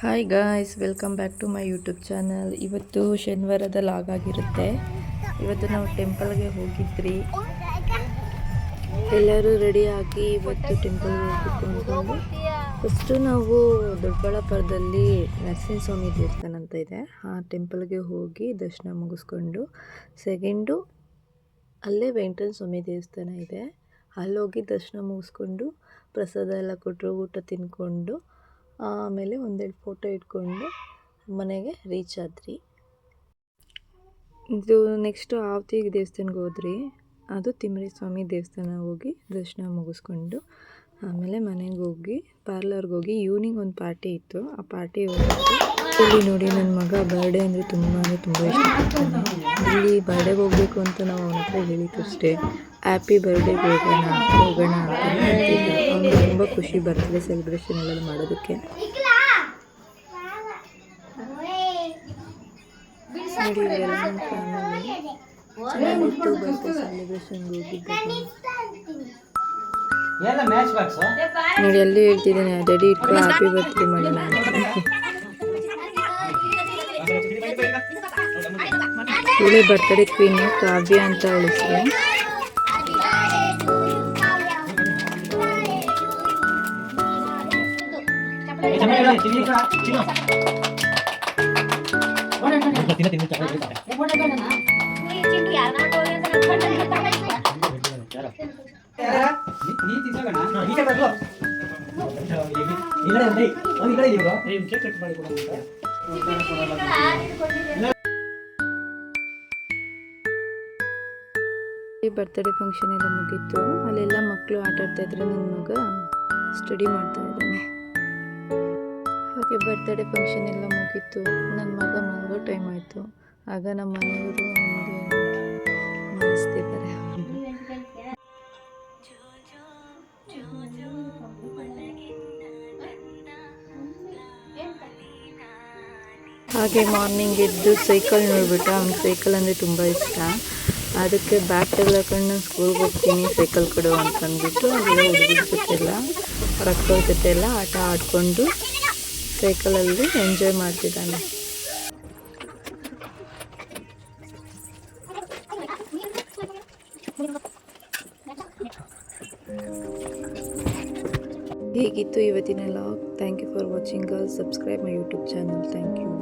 Hi guys, welcome back to my YouTube channel. ಇವತ್ತು ಶನಿವಾರದ log ಆಗಿರುತ್ತೆ. ಇವತ್ತು ನಾವು ಟೆಂಪಲ್ಗೆ ಹೋಗಿದ್ರಿ. ಎಲ್ಲರೂ ರೆಡಿಯಾಗಿ ಇವತ್ತು ಟೆಂಪಲ್ಗೆ ಹೋಗ್ಬೇಕು ಅಂದ್ಕೊಂಡು ಫಸ್ಟು ನಾವು ದೊಡ್ಡಬಳ್ಳಾಪುರದಲ್ಲಿ ನರಸಿಂಹಸ್ವಾಮಿ ದೇವಸ್ಥಾನ ಅಂತ ಇದೆ, ಆ ಟೆಂಪಲ್ಗೆ ಹೋಗಿ ದರ್ಶನ ಮುಗಿಸ್ಕೊಂಡು, ಸೆಕೆಂಡು ಅಲ್ಲೇ ವೆಂಕಟೇಶ್ವರ ಸ್ವಾಮಿ ದೇವಸ್ಥಾನ ಇದೆ, ಅಲ್ಲೋಗಿ ದರ್ಶನ ಮುಗಿಸ್ಕೊಂಡು ಪ್ರಸಾದ ಎಲ್ಲ ಕೊಟ್ಟರು, ಊಟ ತಿಂದ್ಕೊಂಡು ಆಮೇಲೆ ಒಂದೆರಡು ಫೋಟೋ ಇಟ್ಕೊಂಡು ಮನೆಗೆ ರೀಚ್ ಆದ್ರಿ. ಇದು ನೆಕ್ಸ್ಟು ಆವತಿ ದೇವಸ್ಥಾನಕ್ಕೆ ಹೋದ್ರಿ. ಅದು ತಿಮ್ಮರಿ ಸ್ವಾಮಿ ದೇವಸ್ಥಾನ ಹೋಗಿ ದರ್ಶನ ಮುಗಿಸ್ಕೊಂಡು ಆಮೇಲೆ ಮನೆಗೆ ಹೋಗಿ ಪಾರ್ಲರ್ಗೆ ಹೋಗಿ ಈವ್ನಿಂಗ್ ಒಂದು ಪಾರ್ಟಿ ಇತ್ತು, ಆ ಪಾರ್ಟಿ ಇಲ್ಲಿ ನೋಡಿ ನನ್ನ ಮಗ ಬರ್ಡೇ ಅಂದರೆ ತುಂಬ ಇಷ್ಟಪಡ್ತಾನೆ. ಇಲ್ಲಿ ಬರ್ಡೇಗೆ ಹೋಗಬೇಕು ಅಂತ ನಾವು ಅವನ ಹತ್ರ ಹೇಳಿದ್ದು ಅಷ್ಟೇ, ಹ್ಯಾಪಿ ಬರ್ಡೇಗೆ ಹೋಗೋಣ ಅಂತ ಹೇಳ್ತಿದ್ದ. ಅವನಿಗೆ ತುಂಬ ಖುಷಿ ಬರ್ತ್ಡೇ ಸೆಲೆಬ್ರೇಷನ್ ಎಲ್ಲ ಮಾಡೋದಕ್ಕೆ. ನೋಡಿ ಇವರೆಲ್ಲ ನಮ್ಮ ಫ್ಯಾಮಿಲಿ ಚೆನ್ನಾಗಿತ್ತು. ಬರ್ತ್ಡೇ ಸೆಲೆಬ್ರೇಷನ್ಗೆ ಹೋಗಿದ್ದಾಗ ನೋಡಿ ಅಲ್ಲಿ ಹೇಳ್ತಿದ್ದೇನೆ, ಡ್ಯಾಡಿ ಇಟ್ಕೊ ಹ್ಯಾಪಿ ಬರ್ತ್ಡೇ ಮಾಡೋಣ ಅಂತ. ಇವಳೆ ಬರ್ತ್ಡೇ ಕ್ವೀನ್ ಕಾವ್ಯ ಅಂತ ಉಳಿಸ್ರೆ. ಬರ್ತ್ಡೇ ಫಂಕ್ಷನ್ ಎಲ್ಲ ಮುಗೀತು. ಅಲ್ಲೆಲ್ಲ ಮಕ್ಕಳು ಆಟ ಆಡ್ತಾ ಇದ್ರೆ ನನ್ನ ಮಗ ಸ್ಟಡಿ ಮಾಡ್ತಾ ಇದ್ದಾನೆ. ಹಾಗೆ ಬರ್ತ್ಡೇ ಫಂಕ್ಷನ್ ಎಲ್ಲ ಮುಗೀತು, ನನ್ನ ಮಗ ಮಲಗೋ ಟೈಮ್ ಆಯಿತು. ಆಗ ನಮ್ಮ ಮನೆಯವರು ನಮಗೆ ಮನಸ್ತಿದ್ದಾರೆ. ಹಾಗೆ ಮಾರ್ನಿಂಗ್ ಎದ್ದು ಸೈಕಲ್ ನೋಡ್ಬಿಟ್ಟು, ಅವ್ನಿಗೆ ಸೈಕಲ್ ಅಂದರೆ ತುಂಬ ಇಷ್ಟ. ಅದಕ್ಕೆ ಬ್ಯಾಗ್ ತೆಗೆದುಕೊಂಡು ನಾನು ಸ್ಕೂಲ್ಗೆ ಹೋಗ್ತೀನಿ, ಸೈಕಲ್ ಕೊಡು ಅಂತಂದ್ಬಿಟ್ಟು ಅಲ್ಲೆಲ್ಲ ಹುಡುಗರ ಜೊತೆ ಎಲ್ಲ ಅವ್ರ ಅಕ್ಕವ್ರ ಜೊತೆ ಎಲ್ಲ ಆಟ ಆಡಿಕೊಂಡು ಸೈಕಲಲ್ಲಿ ಎಂಜಾಯ್ ಮಾಡ್ತಿದ್ದಾನೆ. ಹೇಗಿತ್ತು ಇವತ್ತಿನ vlog? Thank you for watching girls. Subscribe my YouTube channel. Thank you.